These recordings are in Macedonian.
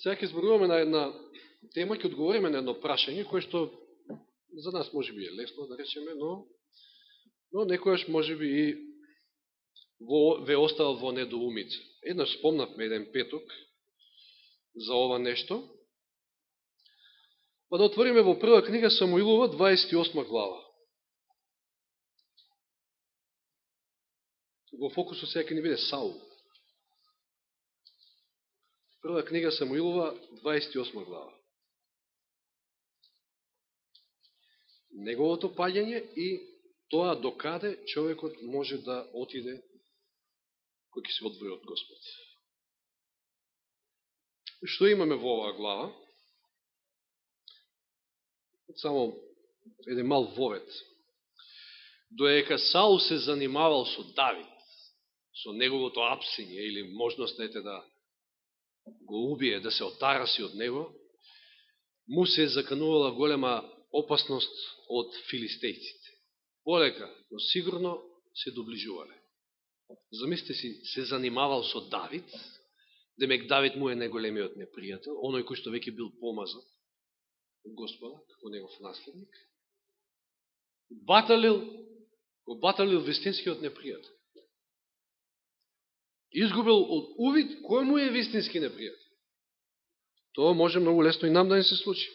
Сега ќе зборуваме на една тема, ќе одговориме на едно прашање, кое што за нас може би е лесно да речеме, но некојаш може би и ве остава во недоумица. Еднаш спомнавме еден петок за ова нешто, па да отвориме во прва книга Самуилова, 28 глава. Во фокусот сега ќе ни биде Саул. Прва книга Самуилова, 28 глава. Неговото паѓање и тоа докаде човекот може да отиде кој ќе се одвои од Господ. Што имаме во оваа глава? Само еден мал вовет. Доека Саул се занимавал со Давид, со неговото апсење или можност да го убие, да се отараси од него, му се заканувала голема опасност од филистејците. Полека, но сигурно се доближувале. Замислите си, се занимавал со Давид, демек Давид му е најголемиот непријател, оној кој што веќе бил помазан од Господа, како негов наследник, го баталил вистинскиот непријател. Изгубил од увид кој му е вистински непријател. Тоа може многу лесно и нам да не се случи.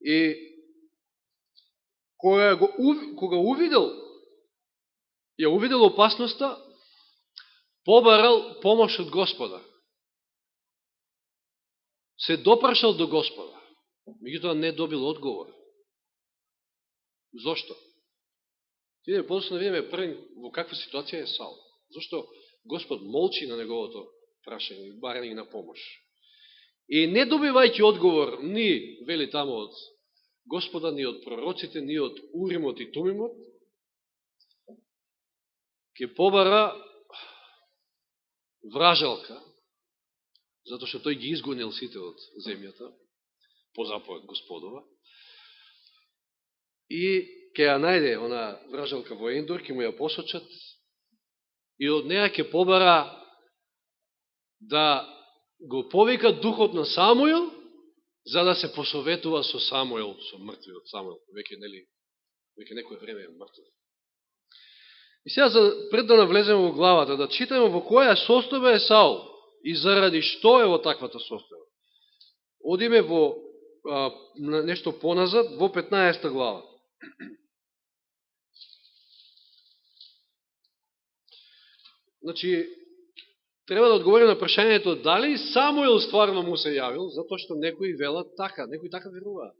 И кога увидел опасноста, побарал помош од Господа. Се допрашал до Господа. Меѓутоа не добил одговор. Зошто? Тиде подоцна да видиме први во каква ситуација е Саул. Зошто Господ молчи на неговото прашање, барање на помош. И не добивајќи одговор ни, вели тамо од Господа, ни од пророците, ни од Уримот и Тумимот, ќе побара вражалка, затоа што тој ги изгонил сите од земјата, по заповед Господова, и ќе ја најде она вражалка во Ендор, ќе му ја посочат, и од неја ќе побара да го повика духот на Самуил, за да се посоветува со Самуил, со мртвиот Самуил, веќе некој време е мртв. И сега, пред да навлеземе во главата, да читаме во која состојба е Саул и заради што е во таквата состојба. Одиме во нешто поназад, во 15 глава. Значи, треба да одговори на прашањето дали Самуил стварно му се јавил, затоа што некои велат така, некои така веруваат.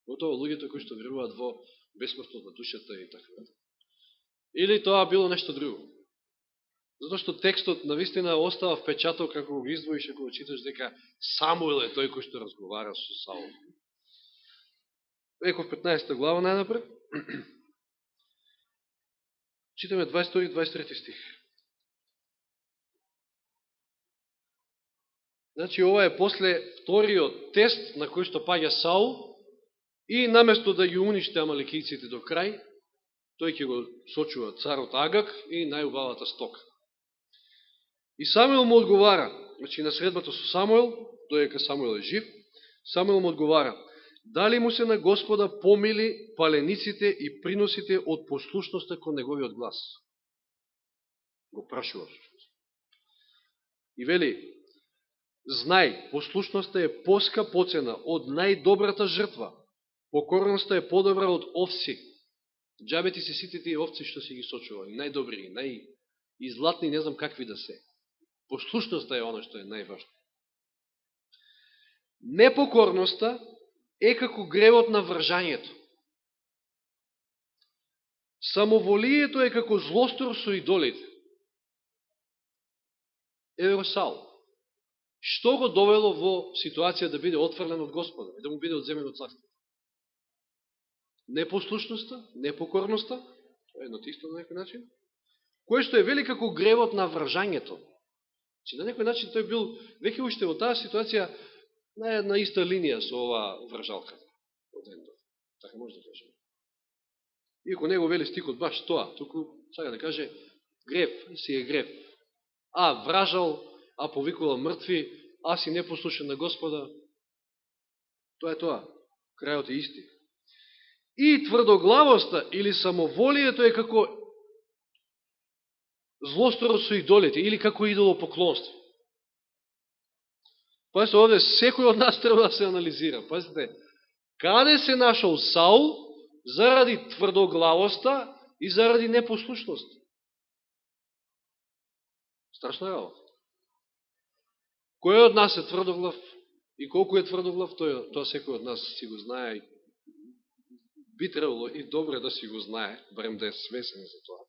Готово луѓето кои што веруваат во бесмртност на душата и така. Или тоа било нешто друго. Затоа што текстот навистина остава впечаток како го издвоиш, ако го читаш дека Самуил е тој кој што разговара со Саул. Реков 15 глава најнапред. Читаме 22 и 23 стих. Значи, ова е после вториот тест на кој што паѓа Саул и наместо да ги униште амаликијците до крај, тој ќе го сочува царот Агаг и најубавата стока. И Самуил му одговара, значи на средбата со Самуил, доека Самуил е жив, Самуил му одговара, дали му се на Господа помили палениците и приносите од послушноста кон неговиот глас? Го прашува. И вели, знај, послушноста е поскапоцена од најдобрата жртва, покорноста е подобра од овци. Џабе ти се сите тие овци што си ги сочували, најдобри, најизлатни, не знам какви да се. Послушноста е оно што е најважно. Непокорноста е како гревот на вржањето. Самоволието е како злостор со идолите. Еве го Саул. Што го довело во ситуација да биде отфрлен од Господа и да му биде одземено царство? Непослушноста, непокорноста, тоа е едно тисто на некој начин, кој што е вели како гревот на вржањето. Че на некој начин тој бил веќе уште во таа ситуација на една иста линија со оваа вржалка од Ендор. Така може да кажем. Иако него вели стикот баш тоа, туку сака да каже грев, си е грев. А вражал, а повикувал мртви, а си непослушен на Господа, тоа е тоа. Крајот е исти. И тврдоглавоста или самоволието е како злосторот со идолите или како идолопоклонство. Пазите, овде секој од нас треба да се анализира. Пазите, каде се нашол Саул заради тврдоглавоста и заради непослушност? Страшна работа. Кој од нас е тврдоглав и колку е тврдоглав, тоа секој од нас си го знае. Би требало и добро да си го знае, барем да е свесен за тоа.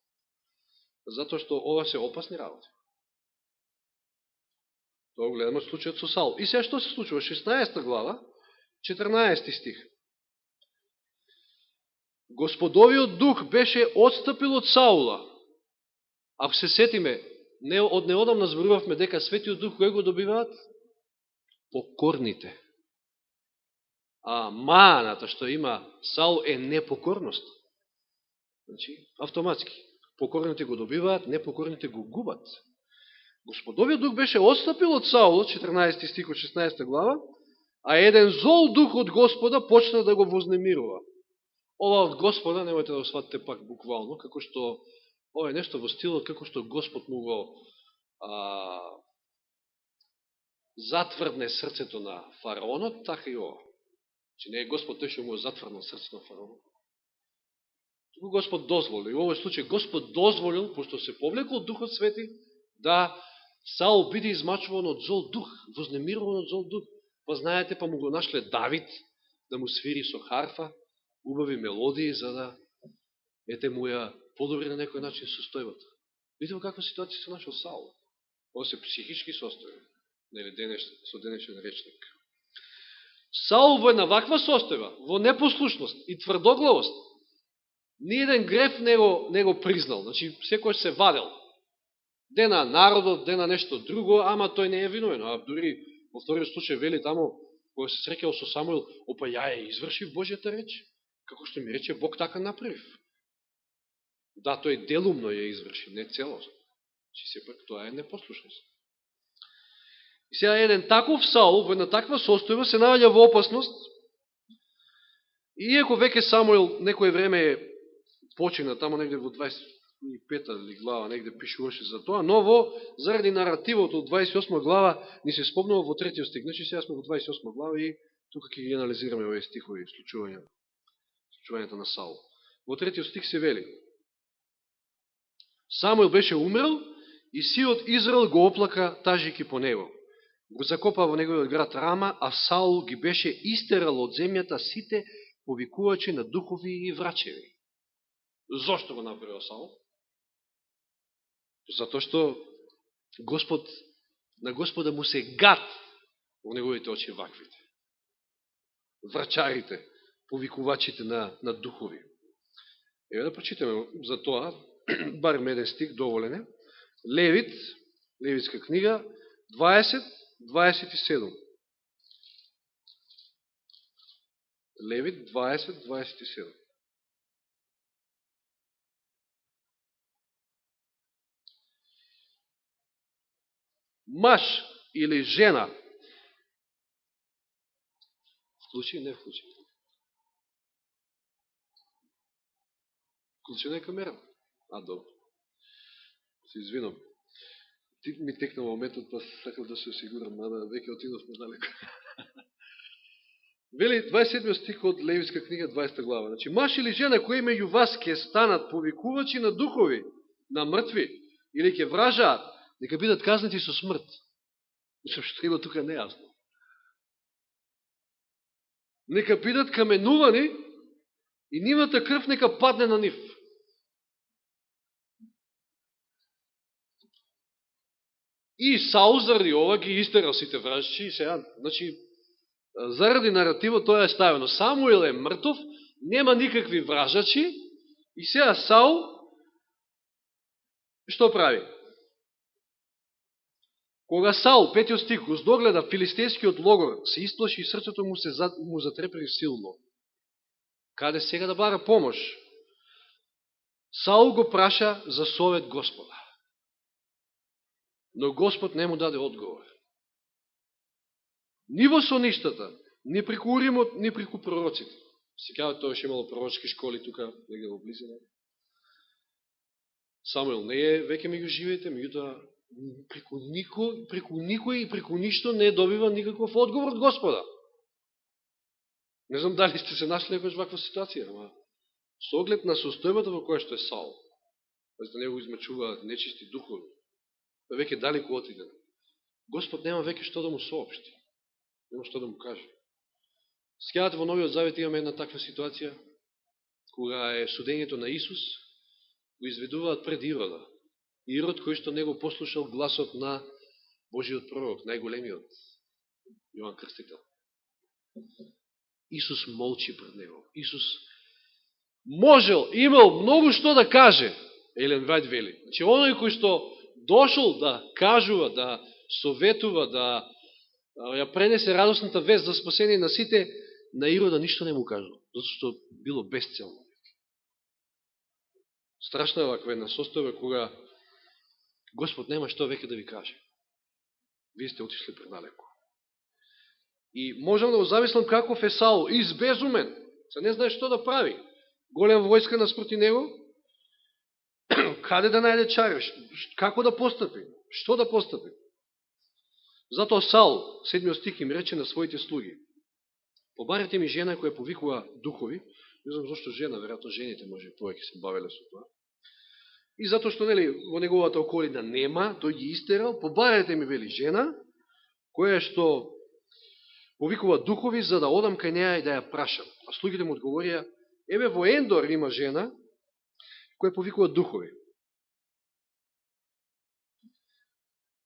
Затоа што ова се опасни работи. Тоа го гледаме случајот со Саул. И сега што се случува? 16 глава, 14 стих. Господовиот дух беше отстапил од Саула. Ако се сетиме, од неодамна зборувавме дека Светиот Дух кој го добиваат? Покорните. А маната што има Саул е непокорност. Значи, автоматски. Покорните го добиваат, непокорните го губат. Господовиот дух беше отстапил од Саула, 14 стих од 16 глава, а еден зол дух од Господа почна да го вознемирува. Ова од Господа, немојте да го сватите пак буквално, како што ова е нешто во стилот, како што Господ му го затврдне срцето на фараонот, така и ова. Че не е Господ тој што му затврднал срцето на фараонот. Туку Господ дозволил. И во овој случај Господ дозволил, пошто се повлекол Духот Свети, да Саул биде измачуван од зол дух, вознемируван од зол дух. Па знаете, па му го нашле Давид, да му свири со харфа, убави мелодии, за да му ја подобри на некој начин состојбата. Видите во каква ситуација се нашол Саул. Ова се психички состојби, нели со денешен речник. Саул во една ваква состојба, во непослушност и тврдоглавост, ниеден греф не го признал, значи секој се вадел. Дена народот, дена нешто друго, ама тој не е виновен. А дури во вториот случај вели тамо, кога се среќал со Самуил, опа ја извршив Божјата реч, како што ми рече Бог така направив. Да, тој делумно ја изврши, не целосно. Чи сепак тоа е непослушност. И сега еден таков Саул, во една таква состојба, се наоѓа во опасност, и иако веќе Самуил некој време почина, тамо негде во 25-та глава, негде пишуваше за тоа, но заради наративот од 28 глава, ни се спомнува во 3 стих. Значи сега сме во 28 глава и тука ќе ги анализираме овие стихови, случувањето на Саул. Во 3 стих се вели: Самуил беше умрел и сиот Израел го оплака, тажики по него. Го закопа во неговиот град Рама, а Саул ги беше истерал од земјата сите повикувачи на духови и врачеви. Зошто го направил Саул? Затоа што на Господа му се гад во неговите очи ваквите. Врачарите, повикувачите на духови. Еве да прочитаме за тоа, барем еден стих, доволен е. Левитска книга, 20:27. Левит 20:27. Маж или жена, вклучи, не вклучи. Вклучена е камера. Добро. Се извинам. Ти ми текна моментот, па сакав да се осигурам, мада веќе отидовме далеко. Вели 27 стих од Левитска книга, 20 глава. Значи, маж или жена кои меѓу вас ќе станат повикувачи на духови, на мртви, или ќе вражаат, нека бидат казнати со смрт. Мислам, што има тука нејасно. Нека бидат каменувани и нивната крв нека падне на нив. И Саул заради ова ги истерал сите вражичи. Сега, значи, заради наративот тоа е ставено. Самуил е мртов, нема никакви вражачи и сега Саул што прави? Кога Саул, 5 стих, уздогледа филистејскиот логор, се исплаши и срцето му затрепери силно. Каде сега да бара помош? Саул го праша за совет Господа. Но Господ не му даде одговор. ни во соништата, ни преку Уримот, ни преку пророците. Сега тоа ше имало пророчки школи тука, негде во близина. Самуил не е веќе меѓу живите, меѓутоа преку никој и преку ништо не добива никаков одговор од Господа. Не знам дали сте се нашли некојаш ваква ситуација, ама со оглед на состојбата во која што е Саул, за да него измачуваат нечисти духови, веќе далеку отиден. Господ нема веќе што да му соопшти, нема што да му каже. Скјавате во Новиот Завет имаме една таква ситуација, кога е судењето на Исус, го изведуваат пред Ирода. Ирод кој што не го послушал гласот на Божиот пророк, најголемиот, Јован Крстител. Исус молчи пред него. Исус можел, имал многу што да каже, Елен Вајд вели. Значи, оној кој што дошол да кажува, да советува, да ја пренесе радосната вест за спасение на сите, на Ирода ништо не му кажал, затоа што било безцелно. Страшна е ваква една состојба кога Господ нема што веќе да ви каже. Вие сте отишли предалеку. И можам да го замислам каков е Саул, избезумен, се не знае што да прави. Голем војска наспроти него, каде да најде чареш, како да постапи, што да постапи. Затоа Саул, 7 стих, им рече на своите слуги: побарете ми жена која повикува духови. Не знам зашто жена, веројатно жените може повеќе се бавеле со тоа. И затоа што нели во неговата околина нема, тој ги истерал, побарете ми, вели, жена која што повикува духови, за да одам кај неја и да ја прашам. А слугите му одговорија: еве во Ендор има жена која повикува духови.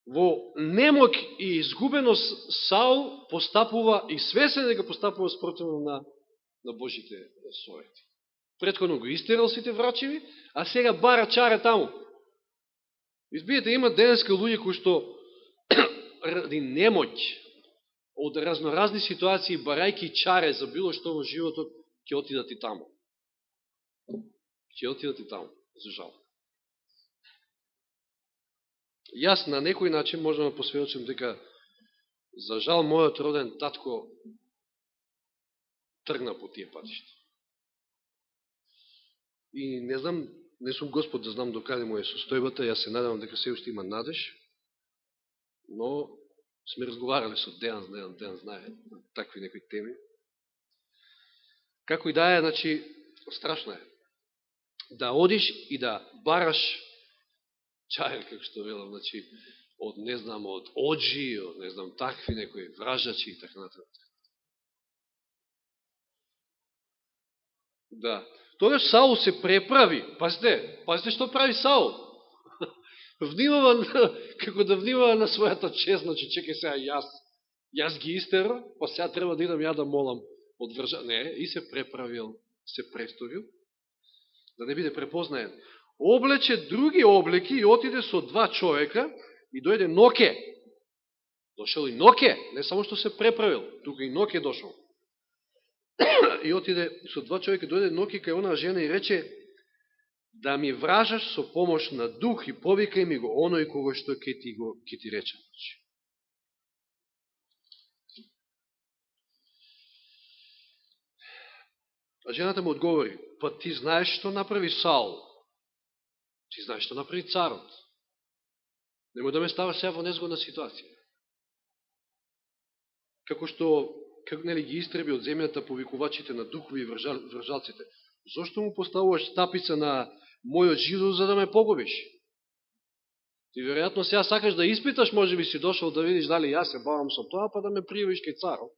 Во немок и изгубеност Саул постапува и свесен дека постапува спротивно на Божите совети. Претходно го истерал сите врачеви, а сега бара чаре таму. Избиете, има денеска луѓе кои што ради немоќ од разноразни ситуации, барајки чаре за било што во животот, ќе отидат и таму. Ќе отидат и таму, за жал. Јас на некој начин можам да посведочам дека, за жал, мојот роден татко тргна по тие патишта. И не знам, не сум Господ да знам докаде му е состојбата, јас се надевам дека се уште има надеж, но сме разговарали со Дејан знае такви некои теми. Како и да е, значи, страшно е да одиш и да бараш чајер, како што велам, значи, од, не знам, од оджи, од, не знам, такви некои вражачи и така натаму. Да. Тогаш Саул се преправи. Пазите што прави Саул. Внимава, како да внимава на својата чест, значи, чекай сега, јас ги истера, па сега треба да идам ја да молам од вржа. Не, и се преправил, се престорил, да не биде препознаен. Облече други облеки и отиде со 2 човека и дојде Ноке. Дошел и Ноке, не само што се преправил, тука и Ноке дошел. И отиде со 2 човека, дојде Ноке кај онаа жена и рече: да ми вражаш со помош на дух и повикај ми го оној кого што ќе ти речам. А жената му одговори: па ти знаеш што направи Саул. Ти знаеш што направи царот. Немој да ме ставаш сега во незгодна ситуација. Како што нели ги истреби од земјата повикувачите на духови и вржалците. Зошто му поставуваш стапица на мојот жидов за да ме погубиш? Ти веројатно сега сакаш да испиташ, може би си дошол да видиш дали јас се бавам со тоа, па да ме пријавиш кај царот.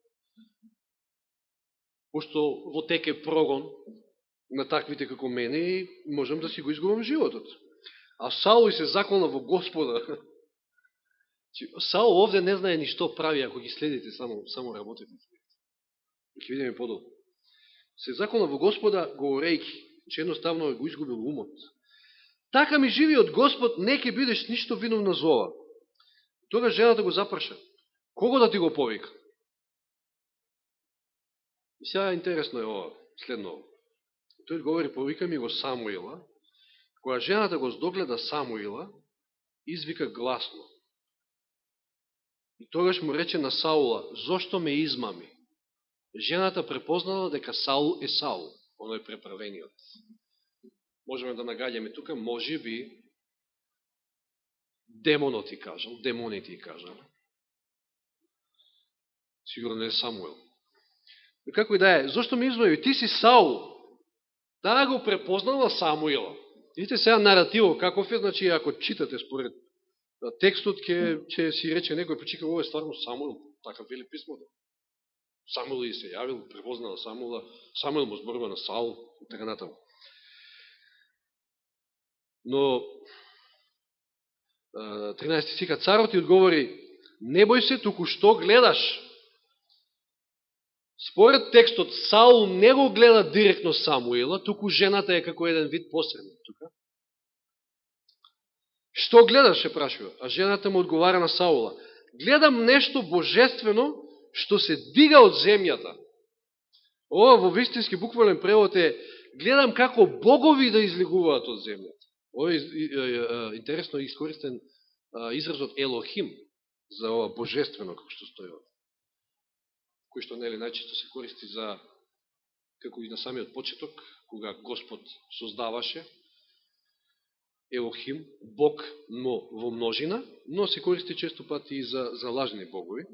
Пошто во теке прогон на таквите како мене и можам да си го изгубам животот. А Саул се заколна во Господа. Саул овде не знае ни што прави, ако ги следите, само работите. Ќе видиме подолу. Се заколна во Господа говорејќи, че едноставно го изгубил умот. Така ми живи од Господ, не ќе бидеш ништо виновна за ова. Тога жената го запраша: кого да ти го повика? И сега интересно е ова, следно. Тој говори: повика ми го Самуила. Кога жената го здогледа Самуила, извика гласно: И тогаш му рече на Саула: зошто ме измами? Жената препознала дека Саул е Саул, оној преправениот. Можеме да нагаѓаме тука, може би демонот ти кажал, демоните ти кажал. Сигурно не е Самуил. Но како и да е, зошто ме измами? Ти си Саул. Таа го препознала Самуила. Видите сега наративот каков е, значи ако читате според текстот, ќе си рече некој, почека, ово е стварно Самуил, така вели писмото. Самуил и се јавил, препознала Самуила, Самуил му зборува на Саул и така натаму. Но 13 стиха, царот ти одговори: не бој се, туку што гледаш? Според текстот, Саул не го гледа директно Самуила, туку жената е како еден вид посредник тука. Што гледаш, се прашува, а жената му одговара на Саула: гледам нешто божествено што се дига од земјата. Ова во вистински буквален превод е: гледам како богови да излегуваат од земјата. Ова е интересно искористен изразот Елохим за ова божествено, како што стои ова. Кој што нели најчесто се користи за, како и на самиот почеток, кога Господ создаваше, Елохим, Бог, но во множина, но се користи често пати и за лажни богови.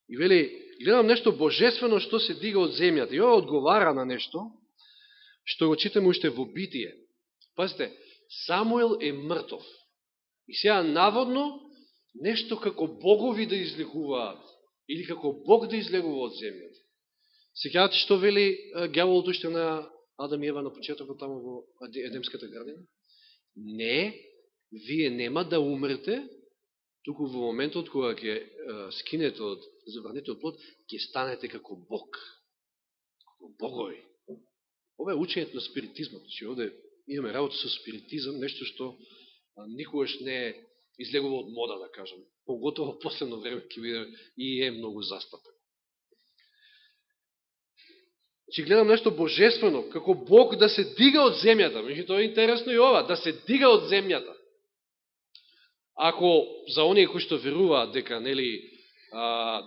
И вели, гледам нешто божествено што се дига од земјата. И ова одговара на нешто што го читаме уште во Битие. Пазите, Самуил е мртов. И сега наводно нешто како богови да излегуваат, или како Бог да излегува од земјата. Сеќавате што вели ѓаволот уште на Адам и Ева на почетокот тамо во Едемската градина? Не, вие нема да умрете, туку во моментот кога ќе скинете од забранетиот плод, ќе станете како Бог. Како богови. Ова е учењето на спиритизмот. Че овде имаме работа со спиритизм, нешто што никогаш не излегува од мода, да кажем. Поготово во последно време ќе биде и е многу застапен. Че гледам нешто божествено, како Бог да се дига од земјата. Меѓутоа е интересно и ова, да се дига од земјата. Ако за оние кои што веруваат дека нели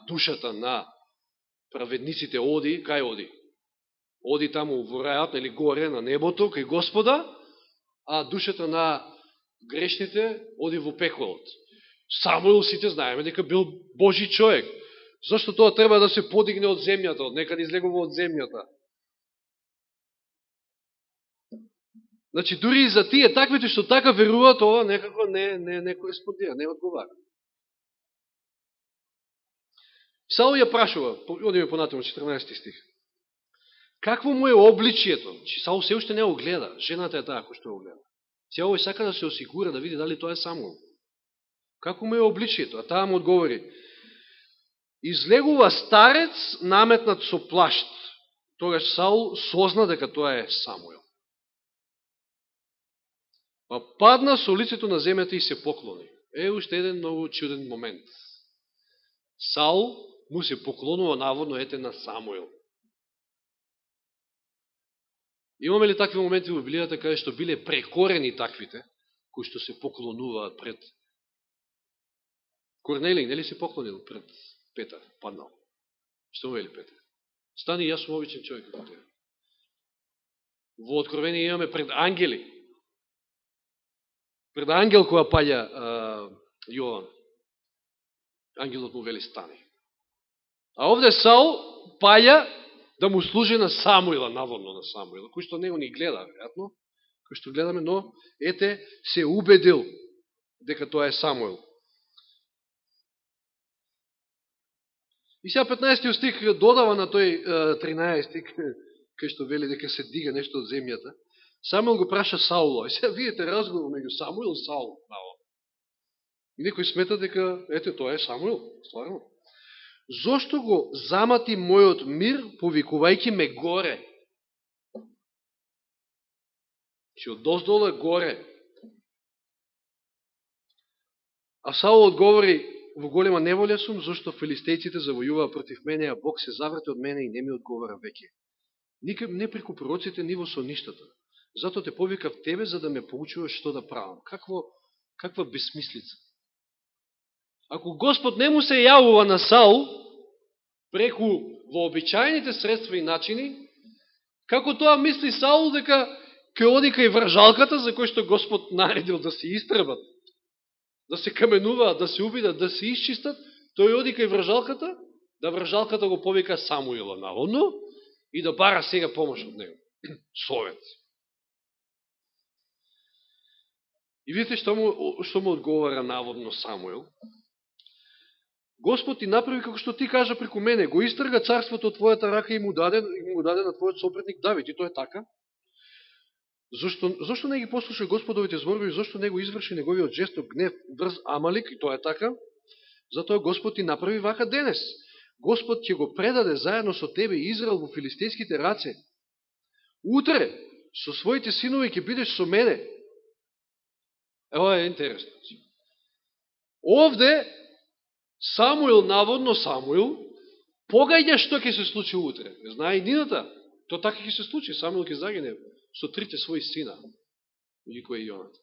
душата на праведниците оди, кај оди? Оди таму во рајот, нели горе на небото, кај Господа, а душата на грешните оди во пеколот. Самуил, сите знаеме дека бил Божи човек. Зошто тоа треба да се подигне од земјата, од некаде излегува од земјата? Значи, дури и за тие таквите што така веруваат, ова некако не кореспондира, не одговара. Саул ја прашува, одиме понатаму 14 стих. Какво му е обличието? Че Саул се уште не го гледа, жената е таа кој што го гледа. Сега овој сака да се осигура, да види дали тоа е Самуил. Како му е обличието? А таа му одговори: излегува старец наметнат со плашт. Тогаш Саул созна дека тоа е Самуил. Па падна со лицето на земјата и се поклони. Е, уште еден многу чуден момент. Саул му се поклонува наводно ете на Самуил. Имаме ли такви моменти во Библијата каде што биле прекорени таквите, кои што се поклонуваат пред Корнелиј, нели се поклонил пред Петар, паднал. Што вели Петар? Стани, јас сум обичен човек како тебе. Во Откровение имаме пред ангели. Пред ангел која паѓа Јован. Ангелот му вели стани. А овде Саул паѓа да му служи на Самуила, наводно на Самуила, кој што него ни гледа, веројатно, кој што гледаме, но ете се убедил дека тоа е Самуил. И сега 15 стих додава на тој 13 кај што вели дека се дига нешто од земјата. Самуил го праша Саула. И сега видите разговор меѓу Самуил и Саул. И некој смета дека ете тоа е Самуил, стварно. Зошто го замати мојот мир, повикувајќи ме горе? Че од доздола горе. А Саул одговори: во голема неволја сум, зашто филистејците завојуваа против мене, а Бог се заврте од мене и не ми одговара веќе. Не преку пророците, ни во сонништата. Зато те повикав тебе, за да ме поучуваш што да правам. Каква бесмислица. ако Господ не му се јавува на Саул, преку вообичајните средства и начини, како тоа мисли Саул дека ќе оди кај вржалката, за кој што Господ наредил да се истребат, да се каменуваат, да се убидат, да се исчистат, тој оди кај вржалката, да вржалката го повика Самуила наводно и да бара сега помош од него. Совет. И видите што му одговара наводно Самуил. Господ ти направи како што ти кажа преку мене, го истрга царството од твојата рака и му даде на твојот сопретник Давид. И тоа е така. Зошто не ги послуша Господовите зборови, зошто не го изврши неговиот жесток гнев врз Амалик, и тоа е така. Затоа Господ ти направи вака денес. Господ ќе го предаде заедно со тебе и Израел во филистејските раце. Утре со своите синови ќе бидеш со мене. Ево е интересно. Овде Самуил, наводно Самуил, погаѓа што ќе се случи утре. Знае иднината, то така ќе се случи. Самуил ќе загине со трите своји сина. Меѓу и Јоната.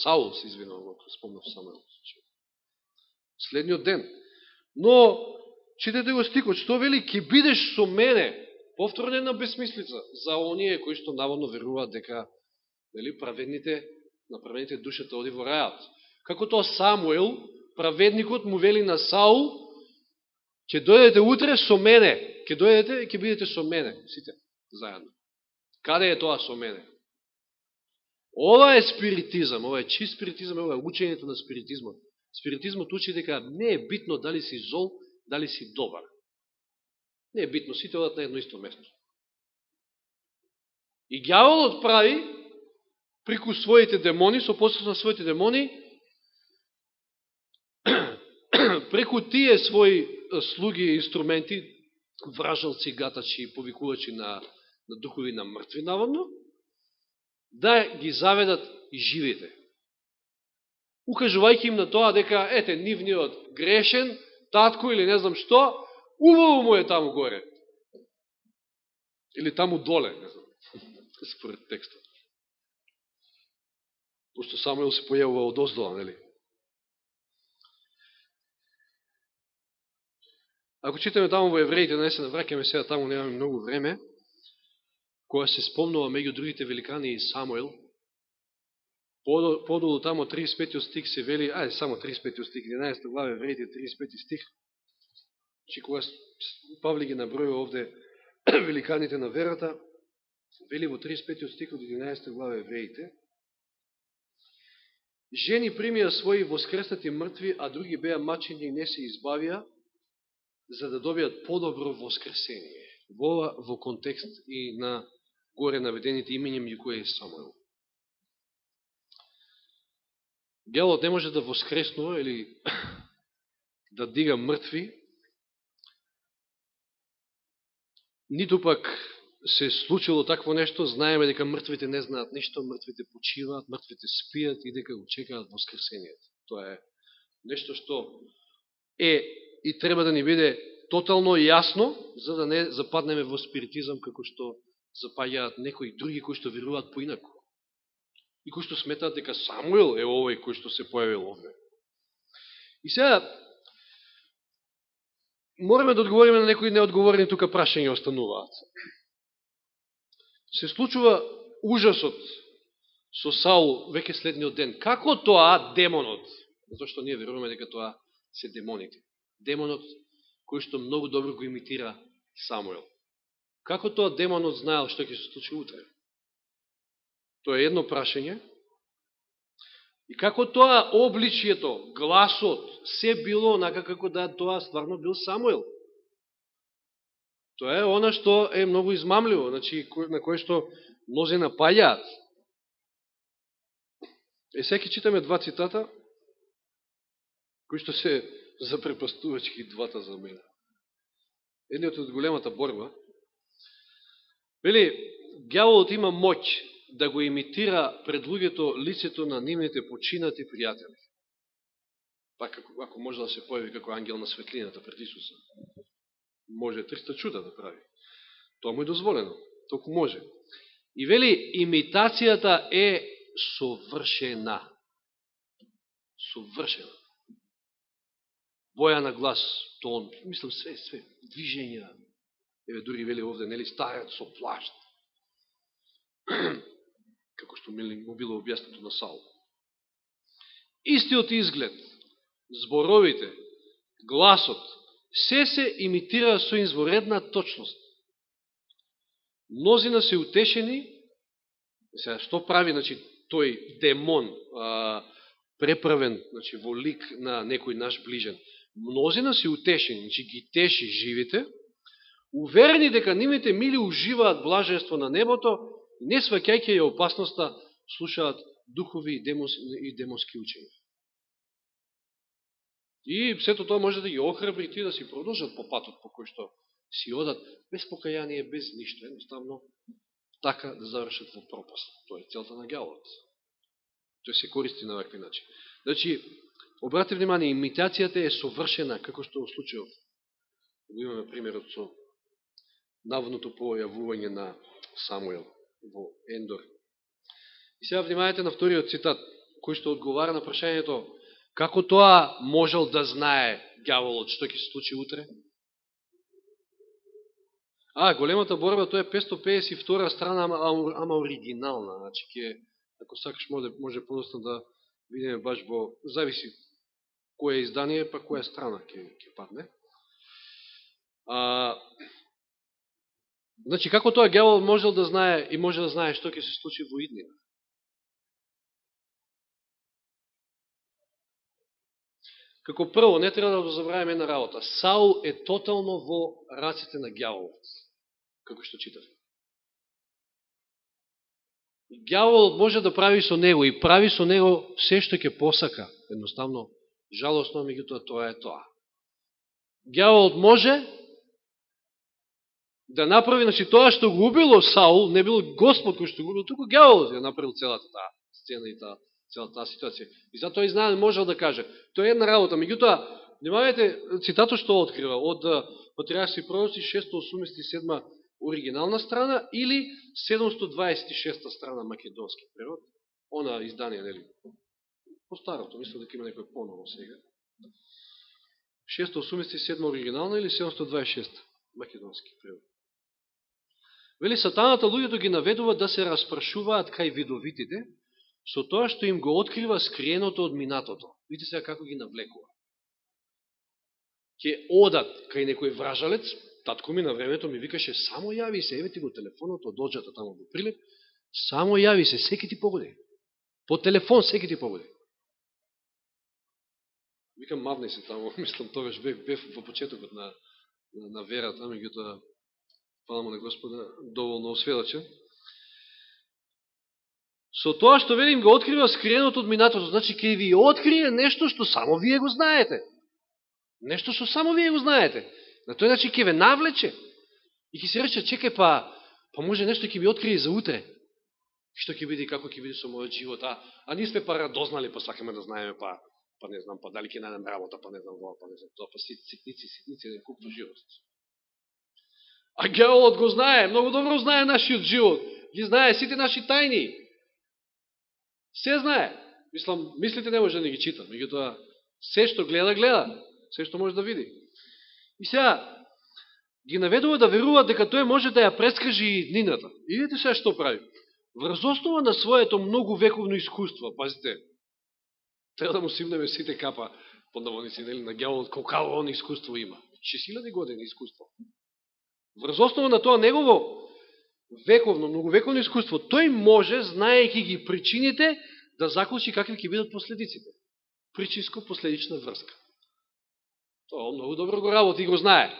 Саул се извинувам, ако спомнав Самуил. Следниот ден. Но, читате го стикот, што вели, ќе бидеш со мене. Повторно една безсмислица за оние кои што наводно веруваат дека праведните, на праведните душата оди во рајот. Како тоа Самуил, праведникот му вели на Саул, ќе дојдете утре со мене, ќе дојдете и ќе бидете со мене, сите заедно. Каде е тоа со мене? Ова е спиритизам, ова е чист спиритизам, ова е учењето на спиритизмот. Спиритизмот учи дека не е битно дали си зол, дали си добар. Не е битно, сите одат на едно исто место. И ѓаволот прави, преку своите демони, со посредством на своите демони, преку тие своји слуги и инструменти, вражалци, гатачи, повикувачи на духови на мртви, наводно, да ги заведат и живите. Укажувајќи им на тоа дека, ете, нивниот грешен, татко или не знам што, убаво му е таму горе. Или таму доле, не знам, според текстот. Пошто Самуил се појавува од оздола, нели? Ако читаме таму во Евреите, не се навраќаме сега, таму немаме многу време, која се спомнува меѓу другите великани и Самуил, подолу таму 35 стих се вели, само 35 стих, 11 глава Евреите, 35 стих, че кога Павле ги набројува овде великаните на верата, вели во 35 стих од 11 глава Евреите, жени примија своји воскреснати мртви, а други беа мачени и не се избавија, за да добијат подобро воскресение. Во контекст и на горе наведените имења меѓу кои е Самуил. Ѓаволот не може да воскреснува или да дига мртви, ниту пак се случило такво нешто, знаеме дека мртвите не знаат ништо, мртвите почиваат, мртвите спијат и дека го чекаат воскресението. Тоа е нешто што е и треба да ни биде тотално јасно, за да не западнеме во спиритизам како што запаѓаат некои други кои што веруваат поинаку. И кои што сметаат дека Самуил е овој кој што се појавил овде. И сега мораме да одговориме на некои неодговорени тука прашања остануваат. Се случува ужасот со Саул веќе следниот ден. Како тоа демонот, зашто ние веруваме дека тоа се демоните, демонот кој што многу добро го имитира Самуил. Како тоа демонот знаел што ќе се случи утре? Тоа е едно прашање. И како тоа обличието, гласот, се било онака како да тоа стварно бил Самуил? Тоа е она што е многу измамливо, значи на кое што мнози напаѓаат. Сега ќе читаме два цитата, кои што се запрепастувачки двата за мене. Едниот од големата борба. Вели, ѓаволот има моќ да го имитира пред луѓето лицето на нивните починати пријатели. Пак ако може да се појави како ангел на светлината пред Исуса. Може 300 чуда да прави. Тоа му е дозволено. Толку може. И вели, имитацијата е совршена. Совршена. боја на глас, тон, мислам све, движења. Еве дури вели овде, нели, старец со плашт. Како што му било објаснато на Саул. Истиот изглед, зборовите, гласот, се имитира со изворедна точност. Мнозина се утешени, сега што прави, значи, тој демон, преправен, значи, во лик на некој наш ближен. Мнозина се утешени, значи ги теши живите, уверени дека нивните мили уживаат блаженство на небото, не сваќајќи ја опасноста, слушаат духови и демонски учења. И сето тоа може да ги охрабри ти да си продолжат по патот по кој што си одат, без покаяние, без ништо, едноставно така да завршат во пропаст. Тоа е целта на ѓаволот. Тој се користи на вакви начин. Значи, обратите внимание, имитацијата е совршена, како што во случајов. Го имаме примерот со наводното појавување на Самуил во Ендор. И сега внимавајте на вториот цитат, кој што одговара на прашањето како тоа можел да знае ѓаволот што ќе се случи утре? Големата борба, тоа е 552 страна, ама оригинална. Значи, ако сакаш, може подоцна да видиме баш во, зависи кој издание, па која страна ќе падне. Значи, како тоа ѓавол можел да знае и може да знае што ќе се случи во иднина? Како прво, не треба да забравиме една работа. Саул е тотално во раците на ѓаволот, како што читав. Ѓаволот може да прави со него и прави со него се што ќе посака. Едноставно, жалосно, меѓутоа тоа е тоа. Ѓаволот може да направи, значи тоа што го убило Саул, не било Господ кој што го убил, туку ѓаволот ја направил целата таа сцена и целата таа ситуација. И затоа Израел можел да каже. Тоа е една работа. Меѓутоа, внимавајте цитатот што открива од Патриарси и пророци 687 оригинална страна или 726 страна македонски превод. Она издание, нели? По старото, мислам дека има некој поново сега. 687 оригинална или 726 македонски превод. Вели, сатаната луѓето ги наведува да се распрашуваат кај видовитите, со тоа што им го открива скриеното од минатото. Видите сега како ги навлекува. Ке одат кај некој вражалец, татко ми на времето ми викаше, само јави се, еве ти го телефонот од оджата тамо во Прилеп, само јави се, секи ти погоди. По телефон секи ти погоди. Викам, мавни се тамо, мислам, тогаш бев во почетокот на верата, меѓутоа, фала му на Господа, доволно осведочен. Со тоа што велим го открива скриеното од минатото, значи ќе ви открие нешто што само вие го знаете. Нешто што само вие го знаете. На тој начин ќе ве навлече. И ќе се рече, чекај, па може нешто ќе ви открие за утре. Што ќе биде, како ќе биде со мојот живот. А ние сме дознали, па сакаме да знаеме, па не знам, па дали ќе најдем работа, па не знам, па не знам, тоа, па ситници, еден куп живот. А ѓаволот го знае, многу добро знае нашиот живот. Ги знае сите наши тајни. Се знае. Мислите не може да не ги чита. Меѓутоа, се што гледа, се што може да види. И сега, ги наведува да веруваат дека тој може да ја предскаже и иднината. И видите сега што прави. Врз основа на своето многу вековно искуство, пазите, треба да му симнеме сите капа под наводници, на ѓаволот, колкаво он искуство има. 6000 години искуство. Врз основа на тоа негово вековно, многовековно искуство, тој може, знаејќи ги причините, да заклучи какви ќе бидат последиците. Причинско-последична врска. Тоа многу добро го работи и го знае.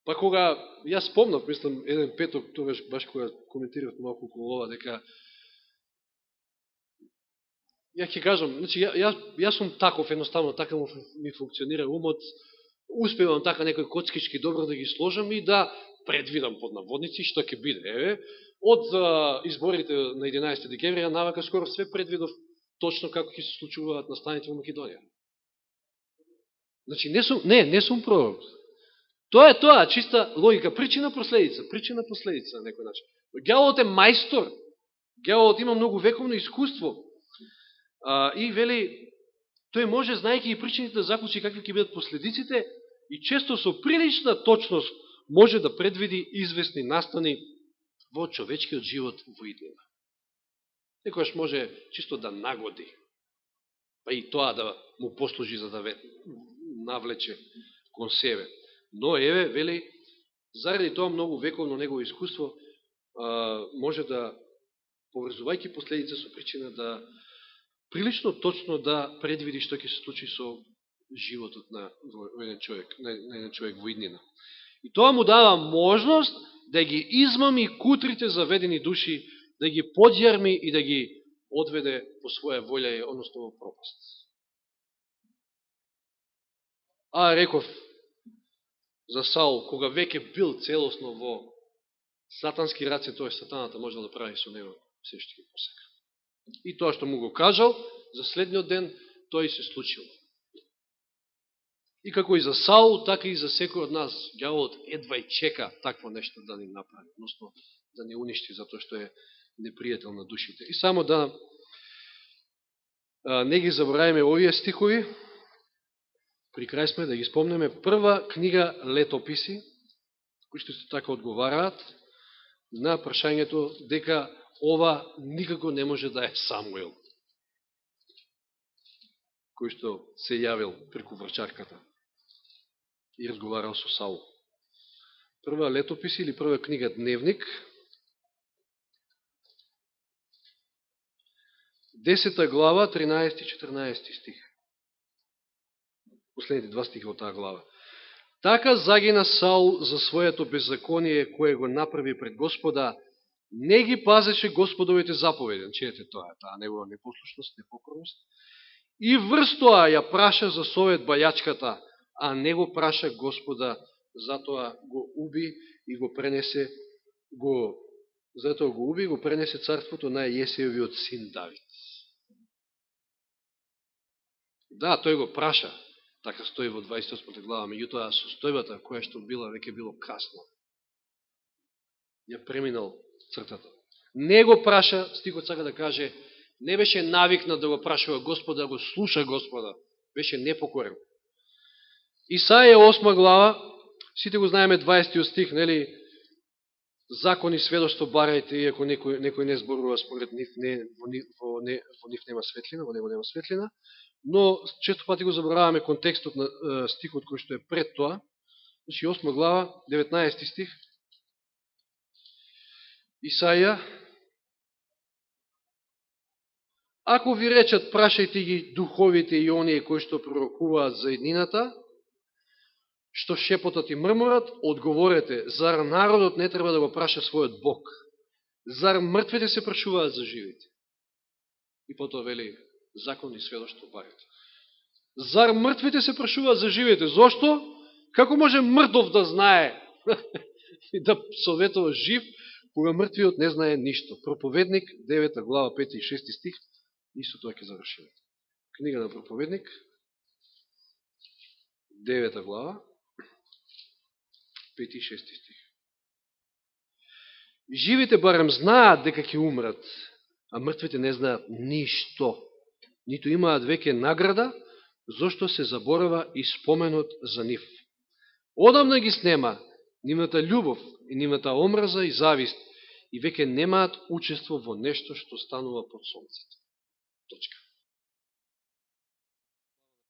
Па кога, јас спомнав, мислам, еден петок, тогаш баш кога коментирав малку околу ова, дека ја ќе кажам, значи, јас сум таков, едноставно, така ми функционира умот, успевам така некој коцкички добро да ги сложам и да предвидам под наводници што ќе биде. Од изборите на 11 декември, навака скоро све предвидов точно како ќе се случуваат настаните во Македонија. Значи, не сум пророк. Тоа е тоа, чиста логика, причина-последица на некој начин. Ѓаволот е мајстор, ѓаволот има многу вековно искуство и вели, тој може, знаејќи и причините да заклучи какви ќе бидат последиците и често со прилична точност може да предвиди известни настани во човечкиот живот во иднина. Некојаш може чисто да нагоди, па и тоа да му послужи за да навлече кон себе. Но еве, вели, заради тоа многу вековно негово искуство може да, поврзувајќи последица со причина, да прилично точно да предвиди што ќе се случи со животот на еден човек во иднина. И тоа му дава можност да ги измами кутрите заведени души, да ги подјарми и да ги одведе по своја волја, односно во пропаст. А реков за Саул, кога веќе бил целосно во сатански раце, тоа сатаната можел да прави со него се што ќе посека. И тоа што му го кажал, за следниот ден, тој се случило. И како и за Саул, така и за секој од нас, ѓаволот едва и чека такво нешто да ни направи, односно да не уништи, затоа што е непријател на душите. И само да не ги забораваме овие стихови, при крај сме да ги спомнеме. Прва книга Летописи, кои што се така одговараат на прашањето дека ова никако не може да е Самуил, кој што се јавил преку врачарката и разговарал со Саул. Прва Летописи или прва книга Дневник, 10 глава, 13 и 14 стих. Последните два стиха од таа глава. Така загина Саул за своето беззаконие, кое го направи пред Господа, не ги пазеше Господовите заповеди. Чете тоа, таа негова непослушност, непокорност. И врз тоа ја праша за совет бајачката, а не го праша Господа, затоа го уби и го пренесе царството на Јесејовиот син Давид. Да, тој го праша, така стои во 28 глава, меѓутоа состојбата која што била, веќе било касно. Ја преминал цртата. Не го праша, стихот сака да каже, не беше навикнат да го прашува Господа, да го слуша Господа, беше непокорен. Исаја 8 глава, сите го знаеме 20 стих, нели, закон и сведоштво барајте, иако некој не зборува според нив, во нив нема светлина, во него нема светлина, но често пати го забораваме контекстот на стихот кој што е пред тоа. Значи 8 глава, 19 стих. Исаја: ако ви речат, прашајте ги духовите и оние кои што пророкуваат за иднината, што шепотат и мрморат, одговорете, зар народот не треба да го праша својот Бог? Зар мртвите се прашуваат за живите? И потоа вели, закон и сведоштво барите. Зар мртвите се прашуваат за живите? Зошто? Како може мртов да знае и да советува жив, кога мртвиот не знае ништо? Проповедник, 9 глава, 5 и 6 стих, исто тоа ќе завршиме. Книга на Проповедник, 9 глава, 5 и 6 стих. Живите барем знаат дека ќе умрат, а мртвите не знаат ништо. Ниту имаат веќе награда, зашто се заборава и споменот за нив. Одамна ги снема нивната љубов и нивната омраза и завист и веќе немаат учество во нешто што станува под сонцето. Точка.